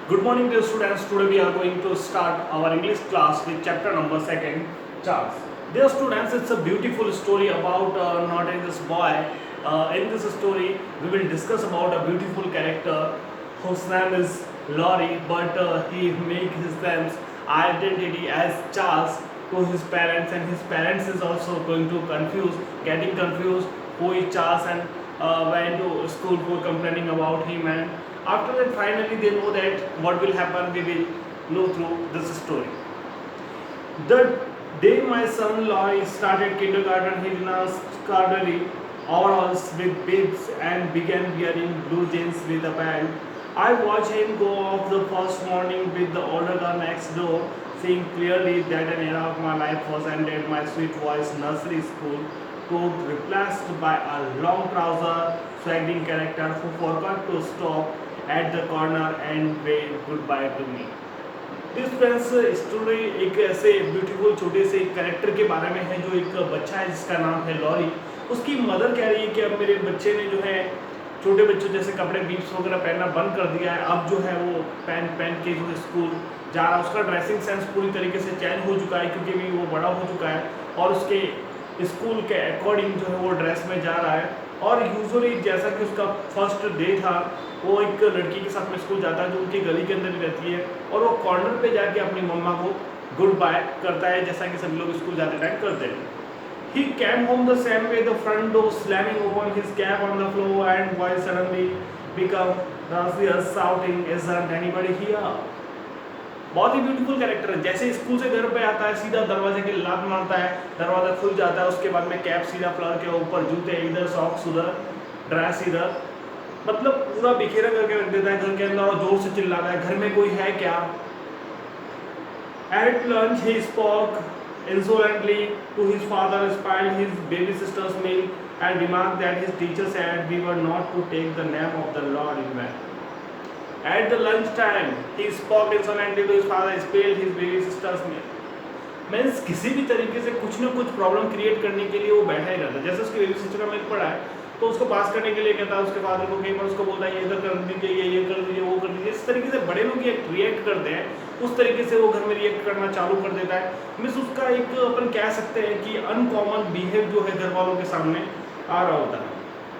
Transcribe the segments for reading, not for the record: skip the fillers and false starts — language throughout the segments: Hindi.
Good morning, dear students. Today we are going to start our English class with chapter number 2, Charles. Dear students, it's a beautiful story about not this boy. In this story, we will discuss about a beautiful character whose name is Laurie, but he make his name's identity as Charles to his parents, and his parents is also going to getting confused who is Charles, and went to school for complaining about him, and after that finally they know that what will happen. We will know through this story. The day my son Loy started kindergarten, he announced Carberry overalls with bibs and began wearing blue jeans with a band. I watched him go off the first morning with the older girl next door, seeing clearly that an era of my life was ended. My sweet voice nursery school coat replaced by a long trouser swagging character who forgot to stop at the corner and wave goodbye to me. This friends story एक ऐसे ब्यूटीफुल छोटे से कैरेक्टर के बारे में है, जो एक बच्चा है जिसका नाम है लॉरी। उसकी मदर कह रही है कि अब मेरे बच्चे ने जो है छोटे बच्चों जैसे कपड़े बीप्स वगैरह पहनना बंद कर दिया है, अब जो है वो पहन पहन के जो है स्कूल जा रहा है। उसका ड्रेसिंग सेंस पूरी तरीके से चेंज हो चुका है, क्योंकि भी वो बड़ा हो चुका है और उसके स्कूल के अकॉर्डिंग जो है वो ड्रेस में जा रहा है। और यूजुअली जैसा कि उसका फर्स्ट डे था, वो एक लड़की के साथ में स्कूल जाता है जो उनकी गली के अंदर ही रहती है, और वो कॉर्नर पे जाके अपनी मम्मा को गुड बाय करता है, जैसा कि सभी लोग स्कूल जाते टाइम करते हैं। He came home the same way, the front door slamming open, his cap on the floor, and voice suddenly become raucous, shouting, "Isn't anybody here?" बहुत ही ब्यूटीफुल कैरेक्टर है। जैसे स्कूल से घर पे आता है, सीधा दरवाजे के लात मारता है, दरवाजा खुल जाता है, उसके बाद में कैप सीधा फ्लर के ऊपर, जूते इधर, सॉक्स उधर, ड्रेस इधर, मतलब पूरा बिखेरा करके रख देता है घर के अंदर और जोर से चिल्लाता है, घर में कोई है क्या? At lunch he spoke insolently to his father, spoiled his baby sister's meal, and remarked that his teacher said we were not to take the name of the Lord in vain. At the lunch time, he spoke insolently to his father, spilled his baby sister's meal. Means किसी भी तरीके से कुछ ना कुछ प्रॉब्लम क्रिएट करने के लिए वो बैठा ही रहता है। जैसे उसकी बेबी सिस्टर का मिल्क पड़ा है, तो उसको पास करने के लिए कहता है उसके फादर को, कई बार उसको बोलता है ये इधर कर दीजिए, ये कर दीजिए, वो कर दीजिए। इस तरीके से बड़े लोग ये रिएक्ट करते हैं, उस तरीके से वो घर में रिएक्ट करना चालू कर देता है। मीन्स उसका एक अपन कह सकते हैं कि अनकॉमन बिहेव जो है घर वालों के सामने आ रहा होता है।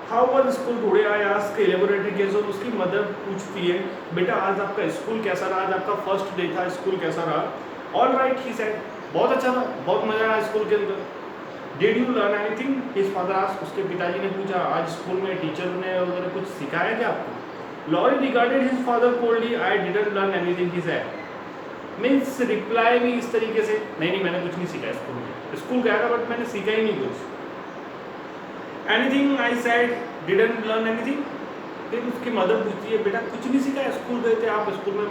How was school today, I ask elaborately case. और उसकी मदर पूछती है, बेटा आज आपका स्कूल कैसा रहा, आज आपका फर्स्ट डे था, स्कूल कैसा रहा? ऑल राइट ही सेड, बहुत अच्छा था, बहुत मजा आया स्कूल के अंदर। Did you learn anything, his father ask. उसके पिताजी ने पूछा, आज स्कूल में टीचर ने वगैरह कुछ सिखाया क्या आपको? Laurie regarded his father coldly, I didn't learn anything he said. Means reply भी इस तरीके से, नहीं मैंने कुछ नहीं सीखा स्कूल में, स्कूल गया था बट मैंने सीखा ही नहीं कुछ। Anything, I said didn't learn anything. फिर उसकी मदर पूछती है, बेटा कुछ नहीं सीखा, स्कूल गए थे आप, स्कूल में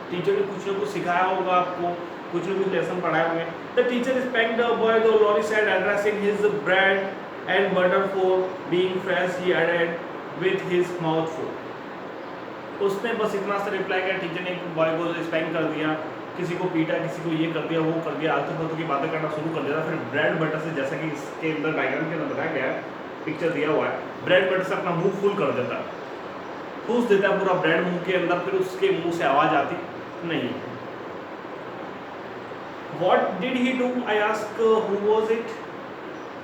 टीचर ने कुछ ना कुछ सिखाया होगा आपको, कुछ ना कुछ लेसन पढ़ाए होंगे। The teacher spanked the boy, though Laurie said addressing his bread and butter for being fresh, he added with his mouth full. उसने बस इतना सा रिप्लाई किया, टीचर ने बॉय को स्पैंक कर दिया, किसी को पीटा, किसी को ये कर दिया, वो कर दिया, आलतू फालतू की बातें करना शुरू कर दिया। फिर ब्रेड बटर से, जैसा कि इसके अंदर डायग्राम के अंदर बताया गया है, पिक्चर दिया हुआ है, ब्रेड बटर से अपना मुंह फुल कर देता है, ठूस देता है पूरा ब्रेड मुंह के अंदर, फिर उसके मुंह से आवाज आती नहीं। What did he do? I ask, who was it?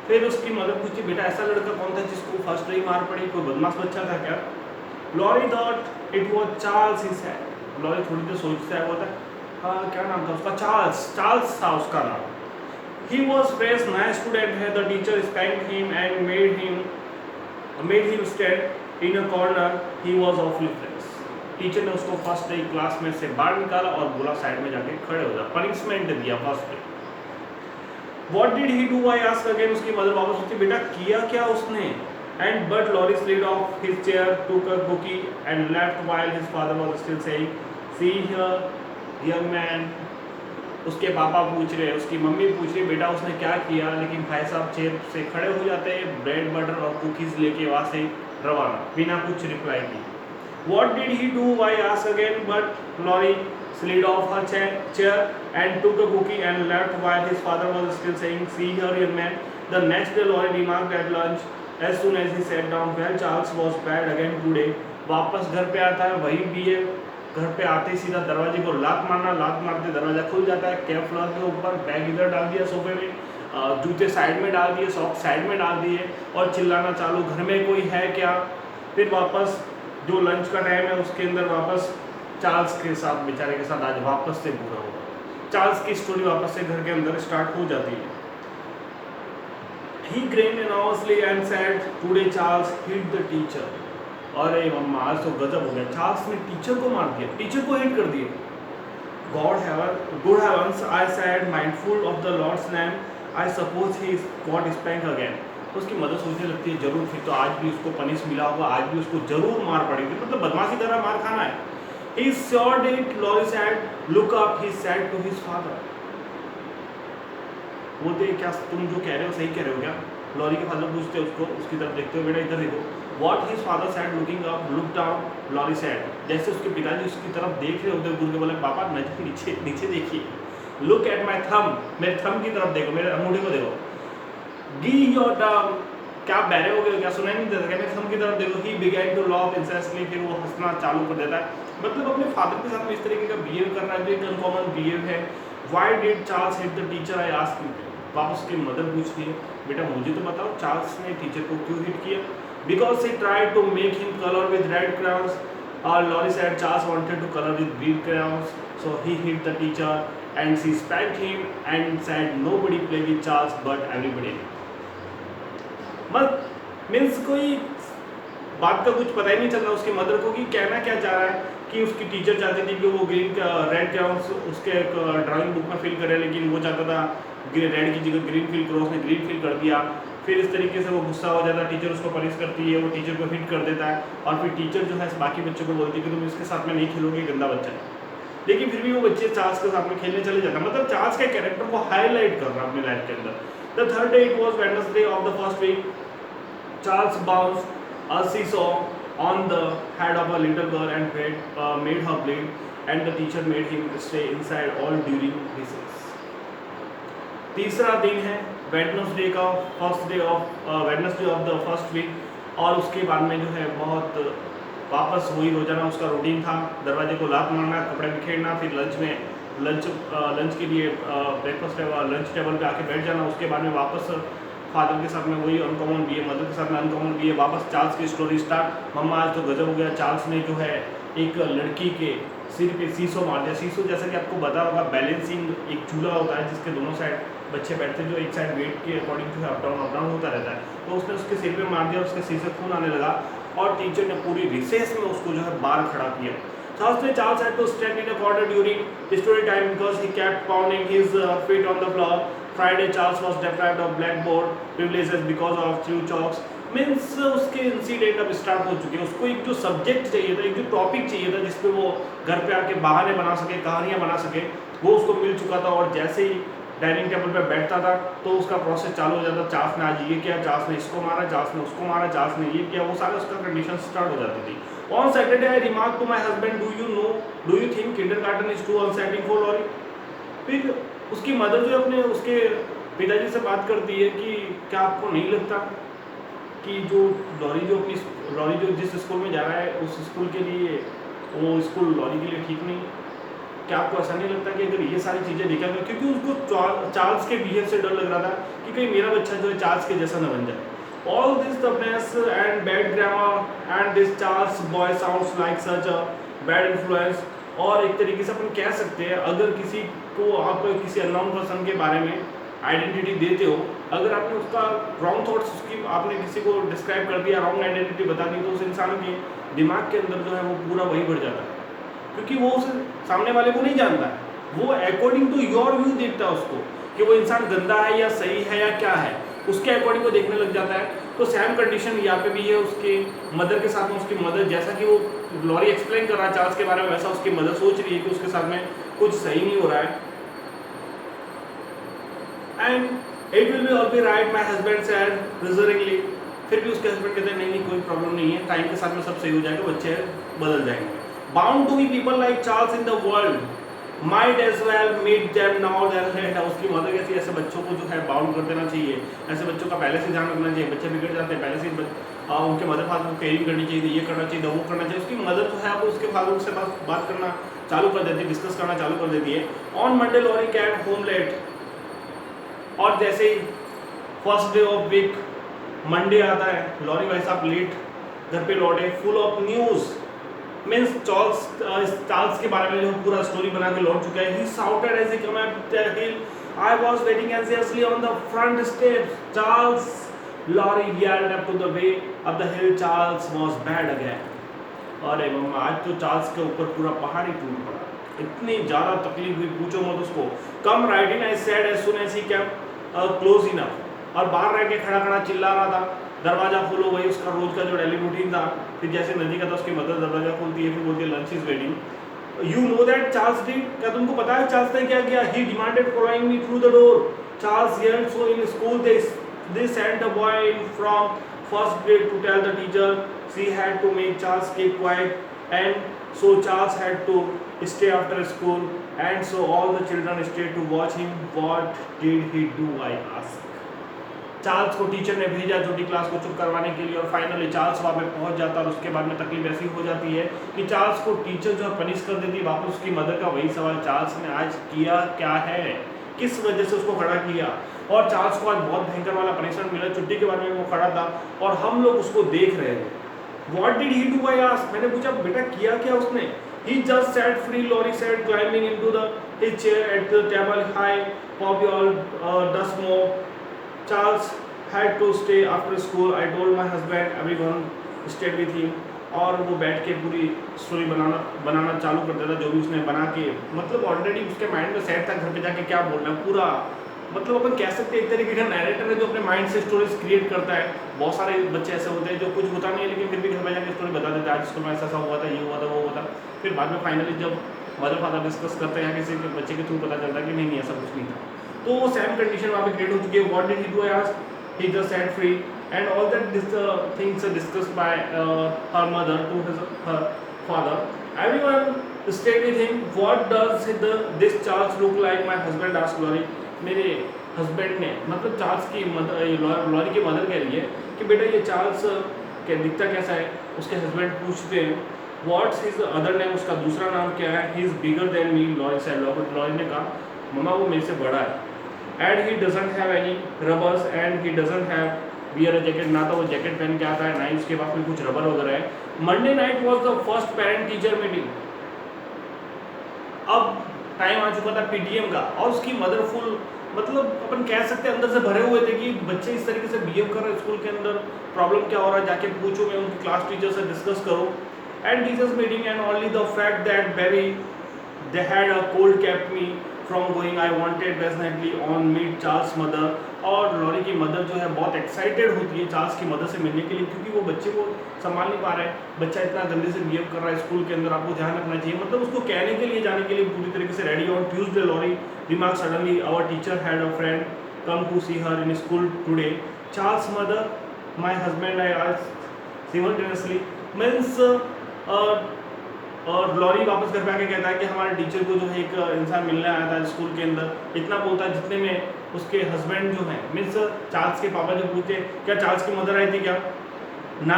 फिर उसकी मदर पूछती, बेटा ऐसा लड़का कौन था जिसको फर्स्ट ही मार पड़ी, कोई बदमाश बच्चा था क्या? Laurie thought it was Charles, he said. Laurie थोड़ी देर सोचता है, बोलता है, हाँ क्या नाम था उसका? चार्ल्स, चार्ल्स था उसका नाम। He was fresh, nice student है, the teacher spanked him and made him stand in a corner. He was awfully fresh. Teacher ने उसको फर्स्ट डे क्लास में से बाहर निकाला और बोला साइड में जाके खड़े हो जा, पनिशमेंट दिया first day. What did he do? I asked again. उसकी मदर वापस पूछती, बेटा किया क्या उसने? And but Laurie slid off his chair, took a cookie and left while his father was still saying, "See here, young man." उसके पापा पूछ रहे, उसकी मम्मी पूछ रही, बेटा उसने क्या किया? लेकिन भाई साहब चेयर से खड़े हो जाते हैं, ब्रेड बटर और कुकीज़ लेके वहाँ से रवाना, बिना कुछ रिप्लाई किए। What did he do? I asked again, but Laurie slid off her chair and took a cookie and left while his father was still saying, "See here, young man." The next day, Laurie remarked at lunch, as soon as he sat down, "Well, Charles was bad again today." वापस घर पे आता है, वही भी है, घर पे आते ही सीधा दरवाजे को लात मारना, लात मारते दरवाज़ा खुल जाता है, कैप फ्लोर के ऊपर, बैग इधर डाल दिया सोफे में, जूते साइड में डाल दिए, सॉक्स साइड में डाल दिए और चिल्लाना चालू, घर में कोई है क्या। फिर वापस जो लंच का टाइम है उसके अंदर वापस चार्ल्स के साथ, बेचारे के साथ आज वापस से बुरा होगा। चार्ल्स की स्टोरी वापस से घर के अंदर स्टार्ट हो जाती है। He grinned nervously and said, "Today Charles hit the teacher." अरे मम्मा आज तो गजब हो गया, चार्ल्स ने टीचर को मार दिया, टीचर को हिट कर दिया। Good heavens, I said, mindful of the Lord's name, I suppose he got spanked again. तो उसकी मदद सोचने लगती है, जरूर फिर तो आज भी उसको पनिश मिला होगा, आज भी उसको जरूर मार पड़ेगी, मतलब बदमाशी तरह मार खाना है। He saw it, Laurie said, look up, he said to his father. बोलते क्या तुम जो कह रहे हो सही कह रहे हो क्या? लॉरी के फादर पूछते उसको, उसकी तरफ देखते हो, बेटा इधर देखो। What his father said, looking up, look down, Laurie said. जैसे उसके पिताजी उसकी तरफ देख रहे होते घूर के बोले, पापा नजर नीचे नीचे देखिए। Look at my thumb, मेरे थंब की तरफ देखो, मेरे अंगूठे को देखो। Give your thumb, क्या बहरे हो गए, क्या सुनाई नहीं देता क्या? मेरे थंब की तरफ देखो। He began to laugh incessantly, फिर वो हंसना चालू कर देता है। मतलब अपने फादर के साथ में इस तरीके का बिहेव करना जो एक अनकॉमन बिहेव है। Why did Charles hit the teacher? I asked him. वापस उसकी मदर पूछती है, बेटा मुझे तो बताओ चार्ल्स ने टीचर को क्यों हिट किया? Because he tried to make him color with red crayons. Laurie said Charles wanted to color with green crayons, so he hit the teacher and she spanked him and said nobody play with Charles but everybody. बस मीन्स कोई बात का कुछ पता ही नहीं चल रहा उसकी मदर को कि कहना क्या चाह रहा है, कि उसकी टीचर चाहती थी कि वो रेड क्राउन्स उसके ड्राइंग बुक में फिल करे, लेकिन वो चाहता था रेड की जगह ग्रीन फिल करो, उसने ग्रीन फिल कर दिया। फिर इस तरीके से वो गुस्सा हो जाता है, टीचर उसको पनिश करती है, वो टीचर को हिट कर देता है और फिर टीचर जो है बाकी बच्चों को बोलती है कि तुम इसके साथ में नहीं खेलोगे, गंदा बच्चा है। लेकिन फिर भी वो बच्चे चार्ल्स के साथ में खेलने चले जाता है, मतलब चार्ल्स के कैरेक्टर को हाईलाइट कर रहा है अपनी लाइफ के अंदर। The third day it was Wednesday of the first week. Charles bounced a seesaw on the head of a little girl and made her bleed, and the teacher made him stay inside all during recess. तीसरा दिन है वेडनेसडे का, Wednesday of the first week, और उसके बाद में जो है बहुत वापस वही रोजाना उसका रूटीन था, दरवाजे को लात मारना, कपड़े बिखेरना, फिर लंच के लिए ब्रेकफास्ट लंच टेबल पे आके बैठ जाना, उसके बाद में वापस फादर के साथ में वही अनकॉमन भी है, मदर के साथ में अनकॉमन भी है। वापस चार्ल्स की स्टोरी स्टार्ट, मम्मा आज तो गजब हो गया, चार्ल्स ने जो है एक लड़की के सिर पे सीसो मार दिया। सीसो जैसा कि आपको पता होगा बैलेंसिंग एक झूला होता है जिसके दोनों साइड बच्चे बैठते हैं, जो एक साइड वेट के अकॉर्डिंग जो है अप डाउन होता रहता है। तो उसने उसके सिर पे मार दिया, उसके सिर से खून आने लगा और टीचर ने पूरी रिसेस में उसको जो है बाहर खड़ा किया। Thursday, Charles had to stand in a corner during story time because he kept pounding his feet on the floor. Friday, Charles was deprived of blackboard privileges because of few chalks. Means उसके इंसिडेंट अब स्टार्ट हो चुके हैं, उसको एक जो सब्जेक्ट चाहिए था, एक जो टॉपिक चाहिए था जिसपे वो घर पे आके बहाने बना सके, कहानियाँ बना सके, वो उसको मिल चुका था। और जैसे ही डाइनिंग टेबल पे बैठता था तो उसका प्रोसेस चालू हो जाता, चार्ल्स ने आज ये किया, चार्ल्स ने इसको मारा, चार्ल्स ने उसको मारा, चार्ल्स ने ये किया, वो सारा उसका कंडीशन स्टार्ट हो जाती थी। On Saturday, I remarked to my husband, do you think kindergarten is too unsettling for Laurie? फिर उसकी मदर जो अपने उसके पिताजी से बात करती है कि क्या आपको नहीं लगता कि जो लॉरी जो जिस स्कूल में जा रहा है उस स्कूल के लिए वो स्कूल लॉरी के लिए ठीक नहीं है? क्या आपको ऐसा नहीं लगता कि अगर ये सारी चीज़ें देखा गया, क्योंकि उसको चार्ल्स के बिहेव से डर लग रहा था कि कहीं मेरा बच्चा जो है चार्ल्स के जैसा न बन जाए। All this toughness and bad grammar and this Charles boy sounds like such a bad influence। और एक तरीके से अपन कह सकते हैं, अगर किसी को आप किसी अननोन पर्सन के बारे में आइडेंटिटी देते हो, अगर आपने उसका रॉन्ग थॉट्स उसकी आपने किसी को डिस्क्राइब कर दिया, रॉन्ग आइडेंटिटी बता दी, तो उस इंसान के दिमाग के अंदर जो है वो पूरा वही बढ़ जाता है, क्योंकि वो उस सामने वाले को नहीं जानता है, वो अकॉर्डिंग टू योर व्यू देखता है उसको कि वो इंसान गंदा है या सही है या क्या है, उसके अकॉर्डिंग वो देखने लग जाता है। तो सेम कंडीशन यहाँ पे भी है उसके मदर के साथ में। उसकी मदर जैसा कि वो लॉरी एक्सप्लेन कर रहा है चार्ल्स के बारे में, वैसा उसकी मदर सोच रही है कि उसके साथ में कुछ सही नहीं हो रहा है। And it will be all be right, my husband said reassuringly. फिर भी उसके हस्बैंड कहते हैं नहीं नहीं कोई प्रॉब्लम नहीं है, टाइम के साथ में सब सही हो जाएगा, बच्चे बदल जाएंगे। Bound to be people like Charles in the world, might as well meet them now then late. उसकी मदर कहती है ऐसे बच्चों को जो है बाउंड कर देना चाहिए, ऐसे बच्चों का पहले से ध्यान रखना चाहिए, बच्चे बिगड़ जाते हैं पहले से उनके मदर फादर को केयरिंग करनी चाहिए, ये करना चाहिए, वो करना चाहिए। उसकी मदर जो है वो उसके फादर से बात करना चालू कर देती है, डिस्कस करना चालू कर देती है। On Monday Laurie came home late, और जैसे ही first day of week Monday आता है, लॉरी भाई साहब लेट घर पे लौटे, full of news, means Charles के बारे में जो पूरा स्टोरी बना के लौट चुका है। He shouted as he came up the hill, I was waiting anxiously on the front steps, Charles, Laurie yelled up to the way up the hill, Charles was bad again। अरे मम्मा आज तो चार्ल्स के ऊपर पूरा पहाड़ ही टूट पड़ा, इतनी ज़्यादा तकलीफ हुई पूछो मत उसको। Come right in, I said as soon as he came close enough, और बाहर रह के खड़ा खड़ा चिल्ला रहा था, दरवाजा खोलो, वही उसका रोज का जो डेली रूटीन था। फिर जैसे नदी का था उसकी मदर दरवाजा खोलती है, फिर बोलती है lunch is waiting. You know that Charles did, क्या तुमको पता है चार्ल्स ने क्या किया? He demanded following me through the door. Charles yelled, so in school they sent a boy in from first grade to tell the teacher she had to make Charles keep quiet, and so Charles had to stay after school, and so all the children stayed to watch him. What did he do, I asked। Charles को टीचर ने भेजा छोटी क्लास को चुप करवाने के लिए, और फाइनली चार्ल्स वहाँ पे पहुँच जाता है। और उसके बाद में तकलीफ ऐसी हो जाती है कि चार्ल्स को टीचर जो है पनिश कर देती है। वापस उसकी मदर का वही सवाल, चार्ल्स ने आज किया क्या है, किस वजह से उसको खड़ा किया। और चार्ल्स को आज बहुत भयंकर वाला पनिशमेंट मिला। छुट्टी के बाद में वो खड़ा था और हम लोग उसको देख रहे थे। What did he do, I asked. मैंने पूछा बेटा किया क्या उसने? He just sat free, Laurie said, climbing into the his chair at the table, hi pop your dust mop. Charles had to stay after school. I told my husband, everyone stayed with him। और वो बैठ के पूरी स्टोरी बनाना चालू कर देता, जो भी उसने बना के, मतलब ऑलरेडी उसके माइंड में सेट था घर पे जाके क्या बोलना है पूरा। मतलब अपन कह सकते हैं एक तरीके का नैरेटर है जो अपने माइंड से स्टोरीज क्रिएट करता है। बहुत सारे बच्चे ऐसे होते हैं जो कुछ होता नहीं है लेकिन फिर भी घर में जाके स्टोरी बता देते हैं, आज स्कूल में ऐसा हुआ था, ये हुआ था, वो हुआ था। फिर बाद में फाइनली जब मदर फादर डिस्कस करते हैं या किसी बच्चे के थ्रू पता चलता है कि नहीं ऐसा कुछ नहीं था। तो वो सेम कंडीशन वहाँ पे क्रिएट हो चुकी है। What did he do, I asked. He just set free, and all that things are discussed by her mother to her father. Everyone stayed with him. What does this Charles look like? My husband asked Lori। मेरे हस्बैंड ने, मतलब चार्ल्स की लॉरी की मदर कह रही है कि बेटा ये चार्ल्स क्या दिखता कैसा है। उसके हस्बैंड पूछते हैं व्हाट्स हिज अदर नेम, उसका दूसरा नाम क्या है। He is bigger than me, Laurie said. Laurie ने कहा मम्मा वो मेरे से बड़ा है। And he doesn't have any rubbers and he doesn't have wear a jacket, ना तो वो जैकेट पहन के आता है ना ही उसके पास में कुछ रबर वगैरह है। Monday night was the first parent teacher meeting। अब टाइम आ चुका था पीटीएम का और उसकी मदर फुल, मतलब अपन कह सकते हैं अंदर से भरे हुए थे कि बच्चे इस तरीके से बिहेव कर रहे हैं स्कूल के अंदर, प्रॉब्लम क्या हो रहा है, जाके पूछो, मैं उनकी क्लास टीचर से डिस्कस करो। And teachers meeting and only the fact that baby they had a cold kept me from going, I wanted definitely on meet Charles mother. और लॉरी की मदर जो है बहुत एक्साइटेड होती है चार्ल्स की मदर से मिलने के लिए, क्योंकि वो बच्चे को संभाल नहीं पा रहे हैं, बच्चा इतना गंदे से बिहेव कर रहा है स्कूल के अंदर, आपको ध्यान रखना चाहिए। मतलब उसको कहने के लिए, जाने के लिए पूरी तरीके से ready. On Tuesday Laurie remark suddenly, our teacher had a friend come to see her in school today. Charles mother, my husband, I asked simultaneously. Means और लॉरी वापस घर पे आके कहता है कि हमारे टीचर को जो है एक इंसान मिलने आया था स्कूल के अंदर, इतना बोलता है जितने में उसके हस्बैंड जो हैं, मीन्स चार्ल्स के पापा जो पूछते क्या चार्ल्स की मदर आई थी क्या? No,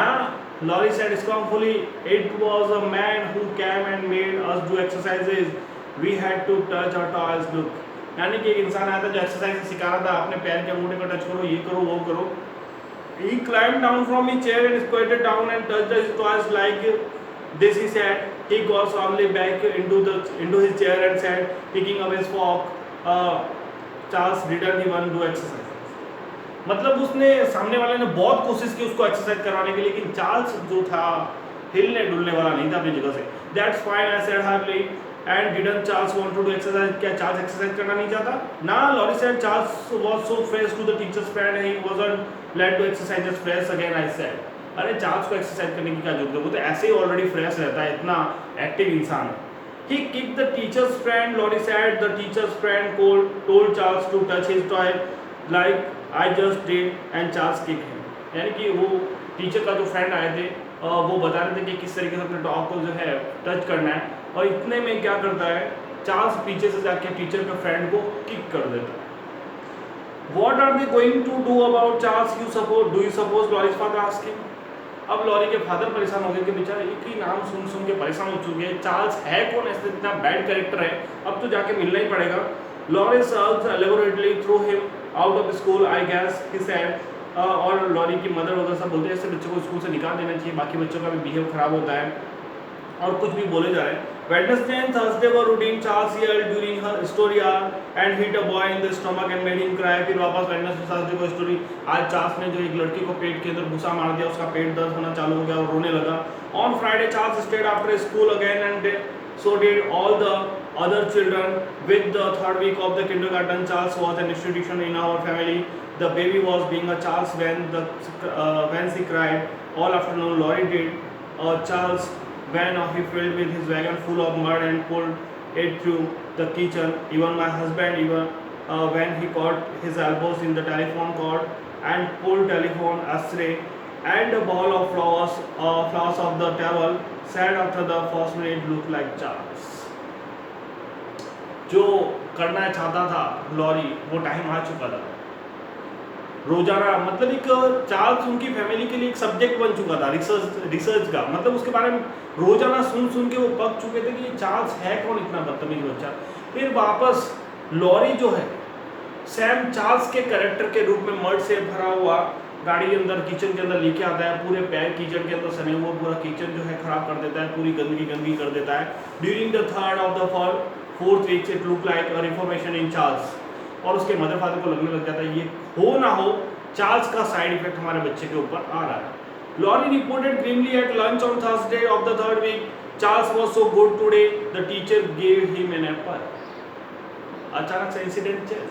Laurie said scornfully, it was a man who came and made us do exercises, we had to touch our toys. Look, यानी कि एक इंसान आया था जो एक्सरसाइज सिखा रहा था, अपने पैर के अंगूठे को टच करो, ये करो, वो करो। He climbed down from his chair and squatted down and touched his toys like this, he said। He got calmly back into his chair and said, picking up his fork, Charles didn't even do exercise। मतलब उसने, सामने वाले ने बहुत कोशिश की उसको एक्सरसाइज करवाने के लिए, लेकिन चार्ल्स जो था हिलने डुलने वाला नहीं था अपनी जगह से। That's fine, I said happily। And didn't Charles want to do exercise? क्या चार्ल्स एक्सरसाइज करना नहीं चाहता? ना, lorry said Charles was so fresh to the teacher's friend, he wasn't led to exercise just fresh again, I said। अरे चार्ल्स को एक्सरसाइज करने की क्या जरूरत है, वो तो ऐसे ही ऑलरेडी फ्रेश रहता है, इतना एक्टिव इंसान है। He kicked the teacher's friend, Lori said। The teacher's friend told Charles to touch his toy like I just did, and Charles kicked him। यानी कि वो टीचर का जो फ्रेंड आए थे वो बता रहे थे कि किस तरीके से अपने डॉग को जो है टच करना है, और इतने में क्या करता है चार्ल्स पीछे से जाके टीचर के फ्रेंड को किक कर देता है। What are they going to do about Charles? Do you suppose Laurie's father asked him? अब लॉरी के फादर परेशान हो गए कि बेचारा एक ही नाम सुन सुन के परेशान हो चुके हैं, चार्ल्स है कौन, ऐसे इतना बैड कैरेक्टर है, अब तो जाके मिलना ही पड़ेगा। Laurie serves elaborately threw him out of school, I guess he said. और लॉरी की मदर वगैरह सब बोलते हैं ऐसे बच्चों को स्कूल से निकाल देना चाहिए, बाकी बच्चों का भी बिहेव खराब होता है और कुछ भी बोले जा रहे हैं। Wednesday and Thursday were routine. Charles yelled during her story hour and hit a boy in the stomach and made him cry. फिर वापस Wednesday Thursday को स्टोरी, आज चार्ल्स ने जो एक लड़की को पेट के अंदर घुसा मार दिया, उसका पेट दर्द होना चालू हो गया और रोने लगा। On Friday Charles stayed after school again and so did all the other children. With the third week of the kindergarten, Charles was an institution in our family. The baby was being a Charles when she cried all afternoon. Laurie did Charles when he filled with his wagon full of mud and pulled it through the kitchen. Even my husband, when he caught his elbows in the telephone cord and pulled telephone astray and a ball of flowers of the towel, said after the first minute looked like Charles. जो करना चाहता था लॉरी वो टाइम आ चुका था। रोजाना मतलब एक चार्ल्स उनकी फैमिली के लिए एक सब्जेक्ट बन चुका था रिसर्च का, मतलब उसके बारे में रोजाना सुन सुन के वो पक चुके थे कि चार्ल्स है कौन इतना बदतमीज बच्चा। फिर वापस लॉरी जो है सैम चार्ल्स के कैरेक्टर के रूप में मड से भरा हुआ गाड़ी अंदर किचन के अंदर लेके आता है, पूरे पैर कीचड़ के अंदर सने हुआ पूरा किचन जो है खराब कर देता है, पूरी गंदगी कर देता है। During the third of the fourth week it look like a reformation in Charles, और उसके मदर फादर को लगने लग जाता है ये हो ना हो चार्ल्स का साइड इफेक्ट हमारे बच्चे के ऊपर आ रहा है। Laurie reported grimly at lunch on Thursday of the third week, Charles was so good today the teacher gave him an apple. अचानक से इंसिडेंट चेंज,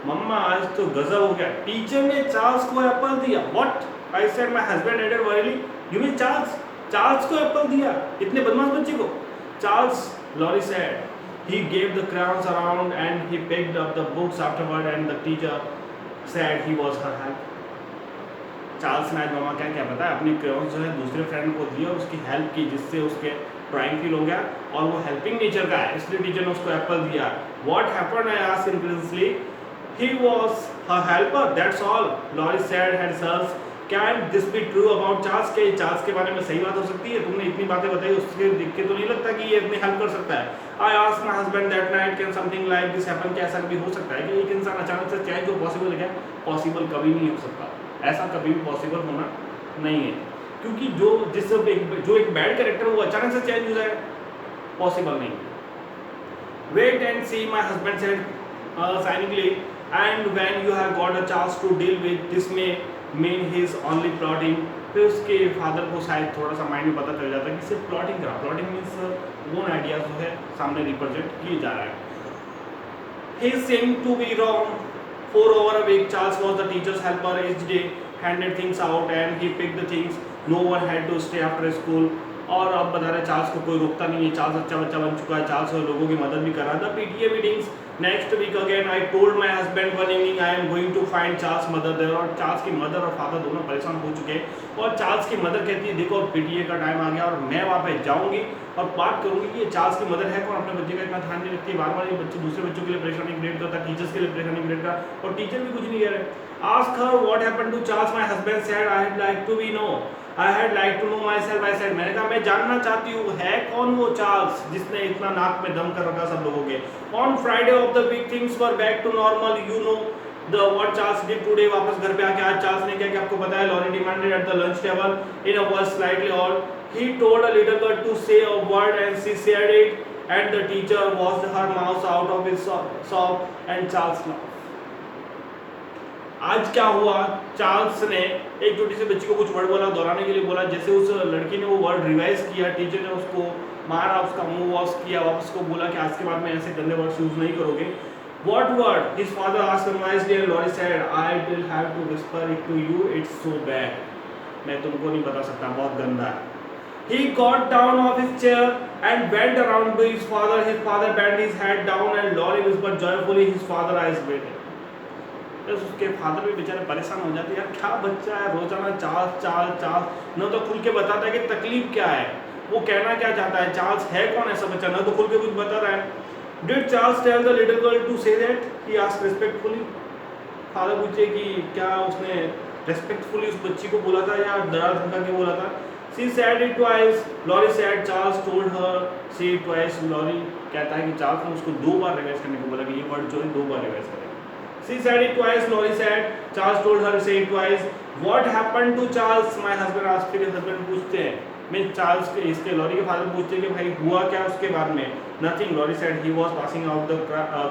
मम्मा आज तो गजब हो गया, टीचर ने चार्ल्स को एप्पल दिया। What? I said my husband added warily, you mean Charles को एप्पल दिया, इतने बदमाश बच्चे को? Charles, Laurie said, he gave the crayons around and he picked up the books afterward and the teacher said he was her help. Charles ने आज मामा क्या बताया, अपनी क्रेयॉन्स जो है दूसरे फ्रेंड को दिया और उसकी हेल्प की, जिससे उसके ड्राइंग फील हो गया और वो हेल्पिंग नेचर का है, इसलिए टीचर ने उसको एप्पल दिया। What happened? I asked incredulously. He was her helper. That's all. Laurie said herself. Can this be true about Charles? क्या चार्ल्स के बारे में सही बात हो सकती है? तुमने इतनी बातें बताई, उसके देख के तो नहीं लगता कि ये इतनी हेल्प कर सकता है। I asked my husband that night, can something like this happen? क्या ऐसा कभी हो सकता है कि एक इंसान अचानक से चेंज हो? पॉसिबल है क्या? पॉसिबल कभी नहीं हो सकता, ऐसा कभी भी पॉसिबल होना नहीं है, क्योंकि जो एक बैड कैरेक्टर है वो अचानक से चेंज हो जाए, पॉसिबल नहीं। Wait and see, my husband said signingly, and when you have got a chance to deal with this may mean his only plotting. फिर उसके फादर को शायद थोड़ा सा माइंड में पता चल जाता है कि सिर्फ प्लॉटिंग करा, प्लॉटिंग मीन्स ओन आइडियाज जो है सामने रिप्रेजेंट किए जा रहा है। He seemed to be wrong. For over a week, Charles was the teacher's helper each day, handed things out and he picked the things. No one had to stay after school. और अब बता रहे चार्ल्स को कोई रोकता नहीं है, चार्ल्स अच्छा बच्चा बन चुका है, चार्ल्स लोगों की मदद भी कर रहा था। PTA meetings next week again, I told my husband one evening I am going to find Charles mother there. और चार्ल्स की मदर और फादर दोनों परेशान हो चुके हैं और चार्ल्स की मदर कहती है देखो PTA का टाइम आ गया और मैं वहाँ पे जाऊँगी और बात करूँगी कि ये चार्ल्स की मदर है कौन, अपने बच्चे का इतना ध्यान नहीं रखती है, बार बार ये बच्चे दूसरे बच्चों के लिए परेशानी क्रिएट करता है, टीचर्स के लिए परेशानी क्रिएट करता और टीचर भी कुछ नहीं कह रहे। Ask her what happened to Charles. My husband said I'd like to be know. I had like to know myself. I said मैंने कहा मैं जानना चाहती हूँ है कौन वो चार्ल्स जिसने इतना नाक में दम कर रखा सब लोगों के। On Friday of the week things were back to normal. You know the what Charles did today. वापस घर पे आके आज चार्ल्स ने क्या आपको पता है? Laurie demanded at the lunch table in a voice slightly odd. He told a little girl to say a word and she said it. And the teacher washed her mouth out of his sock and Charles laughed. आज क्या हुआ? चार्ल्स ने एक छोटी सी बच्ची को कुछ वर्ड बोला, दोहराने के लिए बोला, जैसे उस लड़की ने वो वर्ड रिवाइज किया, टीचर ने उसको मारा, उसका मुंह वॉश किया, वापस को बोला कि आज के बाद में ऐसे गंदे वर्ड यूज नहीं करोगे। What word? His father asked him wisely and Laurie said, I will have to whisper it to you. It's so bad. मैं तुमको नहीं बता सकता, बहुत गंदा है। He got down off his chair and went around to his father. His father bent his head down and Laurie whispered joyfully. His father eyes waited. उसके फादर भी बेचारे परेशान हो जाते हैं, यार क्या बच्चा है, रोजाना चार्ल्स न तो खुल के बताता है कि तकलीफ क्या है, वो कहना क्या चाहता है, चार्ल्स है कौन ऐसा बच्चा, न तो खुल के कुछ बता रहा है। Did Charles tell the little girl to say that? He asked respectfully. Father पूछे कि क्या उसने रेस्पेक्टफुली उस बच्ची को बोला था या डरा धमका के बोला था? She said it twice. Lori said Charles told her say it twice. Lori कहता है कि चार्ल्स ने उसको 2 बार रिवाइज करने को बोला कि ये वर्ड जो है 2 बार रिवाइज करें. She said it twice. Lori said Charles told her say it twice. What happened to Charles? My husband asked. फिर हस्बैंड पूछते हैं, मैं चार्ल्स के इसके लॉरी के फादर पूछते हैं कि भाई हुआ क्या उसके बाद में? Nothing. Lori said he was passing out the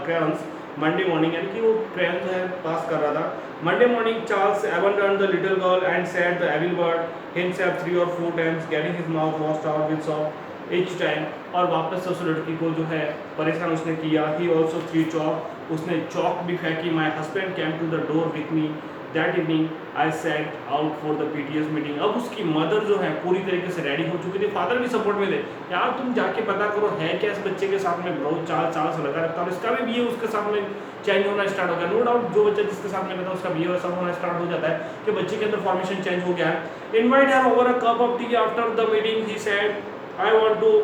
crayons. Monday morning, यानी कि वो क्रेयन जो है पास कर रहा था. Monday morning, Charles abandoned the little girl and said the evil word himself 3 or 4 times, getting his mouth washed out with soap each time. और वापस से उस लड़की को जो है परेशान उसने किया. He also threw chalk. उसने चौक भी फेंकी. My husband came to the door with me. That evening, I set out for the PTS meeting. अब उसकी मदर जो है पूरी तरीके से रेडी हो चुकी थी. फादर भी सपोर्ट में थे. यार तुम जाके पता करो है क्या इस बच्चे के साथ में, ब्रो चाल से लगा रखता है और इसका भी बिहेव उसके साथ में चेंज होना स्टार्ट हो गया. नो डाउट जो बच्चा जिसके साथ में रहता है उसका बिहेव ऐसा होना स्टार्ट हो जाता है कि बच्चे के अंदर फॉर्मेशन चेंज हो गया है. Invite her over a cup of tea after the meeting. He said I want to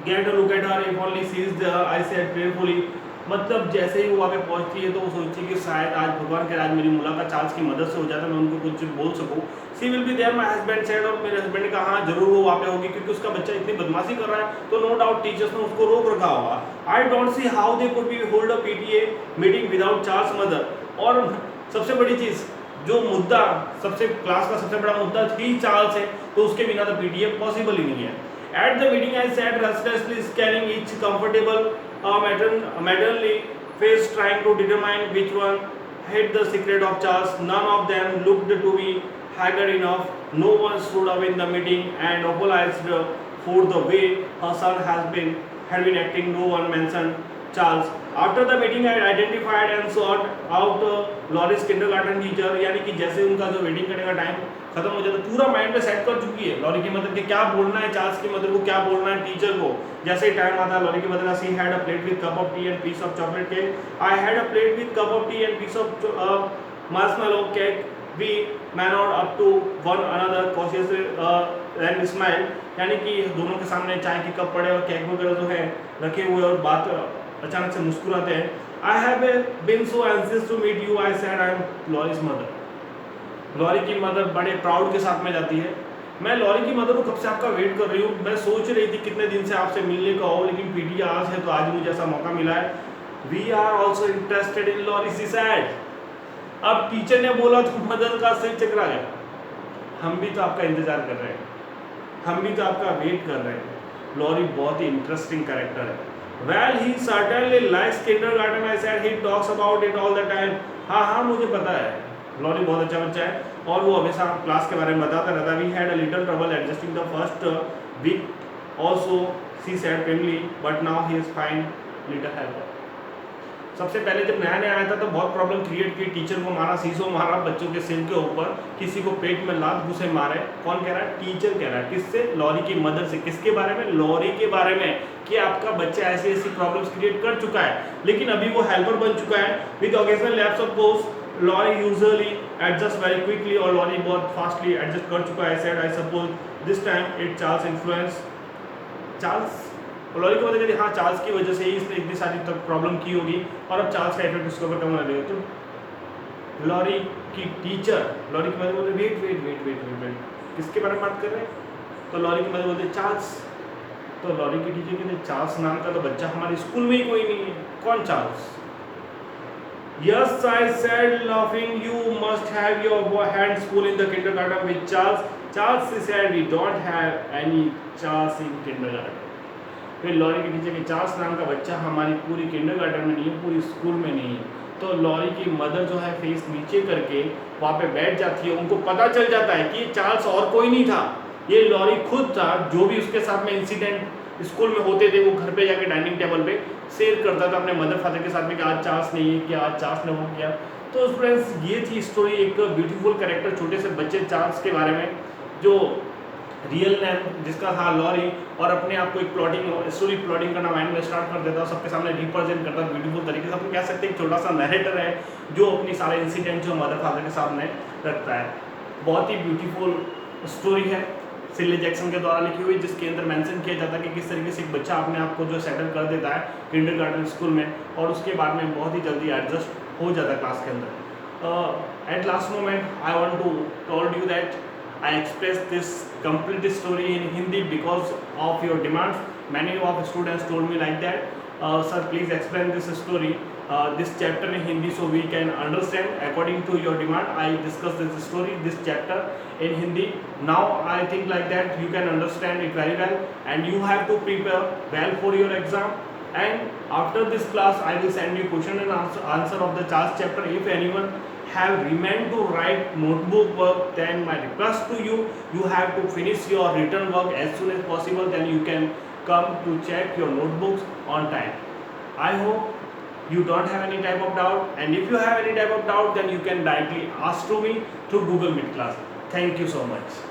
get a look at her if only she is there. I said prayerfully. मतलब जैसे ही वो वहाँ पे पहुँचती है तो वो सोचती है कि शायद आज भगवान के आज मेरी मुलाकात चार्ल्स की मदद से हो जाता है, मैं उनको कुछ बोल सकूँ. She will be there my husband said. और मेरे हस्बैंड ने कहा हाँ जरूर वो वहाँ पे होगी क्योंकि उसका बच्चा इतनी बदमाशी कर रहा है तो नो डाउट टीचर्स ने उसको रोक रखा होगा. I don't see how they could be hold a PTA meeting without Charles mother. और सबसे बड़ी चीज़ जो मुद्दा सबसे क्लास का सबसे बड़ा मुद्दा ही चार्ल्स है तो उसके बिना तो PTA पॉसिबल ही नहीं है. At the meeting, I sat restlessly scanning each comfortable maternally face, trying to determine which one hid the secret of Charles. None of them looked to be haggard enough. No one stood up in the meeting and apologized for the way her son had been acting. No one mentioned Charles. After the meeting, I identified and sought out Lori's kindergarten teacher. यानी कि जैसे उनका जो वेटिंग करने का टाइम खत्म हो जाता है पूरा माइंड में सेट कर चुकी है लॉरी की मदर के क्या बोलना है, चार्ल्स की मदर को क्या बोलना है, टीचर को. जैसे ही टाइम आता है लॉरी की मदर का she had a plate with cup of tea and piece of chocolate cake. I had a plate with cup of tea and piece of marshmallow cake. We manoeuvred up to one another cautiously and smile. यानी कि दोनों के सामने चाय के कप पड़े और केक वगैरह जो है रखे हुए और बात अचानक से मुस्कुराते हैं. I have been so anxious to meet you. I said I am Laurie's mother. Laurie की मदर बड़े प्राउड के साथ में जाती है. मैं लॉरी की मदर को कब से आपका वेट कर रही हूँ. मैं सोच रही थी कितने दिन से आपसे मिलने का हो लेकिन PTA आज है तो आज मुझे ऐसा मौका मिला है. We are also interested in Laurie. She said. अब टीचर ने बोला तो मदर का सिर चकरा गया. हम भी तो आपका इंतजार कर रहे हैं, हम भी तो आपका वेट कर रहे हैं. लॉरी बहुत ही इंटरेस्टिंग कैरेक्टर है. Well, he certainly likes kindergarten. I said he talks about it all the time. हाँ मुझे पता है लॉरी बहुत अच्छा बच्चा है और वो हमेशा क्लास के बारे में बताता रहता है. We had a little trouble adjusting the first week. Also, she said primly, but now he is fine. Little helper. सबसे पहले जब नया नया आया था तो बहुत प्रॉब्लम क्रिएट की. टीचर को मारा, शीशो मारा बच्चों के सिर के ऊपर, किसी को पेट में लात घुसे मारे. कौन कह रहा है? टीचर कह रहा है. किससे? लॉरी की मदर से. किसके बारे में? लॉरी के बारे में कि आपका बच्चा ऐसी ऐसी प्रॉब्लम्स क्रिएट कर चुका है लेकिन अभी वो हेल्पर बन चुका है. With occasional lapse of course Laurie usually adjust very quickly. और लॉरी बहुत फास्टली एडजस्ट कर चुका है. Said I suppose this time it Charles influence. Charles और लॉरी की मदद कहती हाँ चार्ल्स की वजह से ही इसने इतनी सारी तक प्रॉब्लम की होगी और अब चार्ल्स का इफेक्ट उसके ऊपर कम होने लगेगा. तो लॉरी की टीचर लॉरी की मदद बोलते वेट किसके बारे में बात कर रहे हैं? तो लॉरी की मदद बोलते चार्ल्स. तो लॉरी की टीचर कहते चार्ल्स नाम का तो बच्चा हमारे स्कूल में ही कोई नहीं है. कौन Charles? Yes, I said laughing. You must have your hand school in the kindergarten with Charles. Charles said we don't have any Charles in kindergarten. फिर लॉरी के टीचर के चार्ल्स नाम का बच्चा हमारी पूरी किंडरगार्टन में नहीं है, पूरी स्कूल में नहीं है. तो लॉरी की मदर जो है फेस नीचे करके वहाँ पे बैठ जाती है. उनको पता चल जाता है कि चार्ल्स और कोई नहीं था, ये लॉरी खुद था. जो भी उसके साथ में इंसिडेंट स्कूल में होते थे वो घर पे जाके डाइनिंग टेबल पे शेयर करता था अपने मदर फादर के साथ में कि आज चार्ल्स नहीं है क्या, आज चार्ल्स ने वो किया. तो फ्रेंड्स ये थी स्टोरी, एक ब्यूटीफुल कैरेक्टर छोटे से बच्चे चार्ल्स के बारे में जो रियल नेम जिसका था लॉरी और अपने आप को एक स्टोरी प्लॉटिंग करना माइंड में स्टार्ट कर देता, सबके सामने रिप्रेजेंट करता ब्यूटीफुल तरीके से. अपन कह सकते हैं एक छोटा सा नरेटर है जो अपनी सारे इंसिडेंट जो मदर फादर के सामने रखता है. बहुत ही ब्यूटीफुल स्टोरी है. सिले जैक्सन के द्वारा लिखी हुई, जिसके अंदर मेंशन किया जाता है कि किस तरीके से एक बच्चा अपने आप को जो सेटल कर देता है किंडरगार्टन स्कूल में, और उसके बाद में बहुत ही जल्दी एडजस्ट हो जाता है क्लास के अंदर। At last moment I want to told you that I expressed this complete story in Hindi because of your demands. Many of students told me like that, sir, please explain this story, this chapter in Hindi so we can understand. According to your demand, I discussed this story, this chapter in Hindi. Now I think like that you can understand it very well, and you have to prepare well for your exam. And after this class, I will send you question and answer of the Charles chapter. If anyone have remained to write notebook work, then my request to you, you have to finish your written work as soon as possible, then you can come to check your notebooks on time. I hope you don't have any type of doubt, and if you have any type of doubt, then you can directly ask to me through Google Meet class. Thank you so much.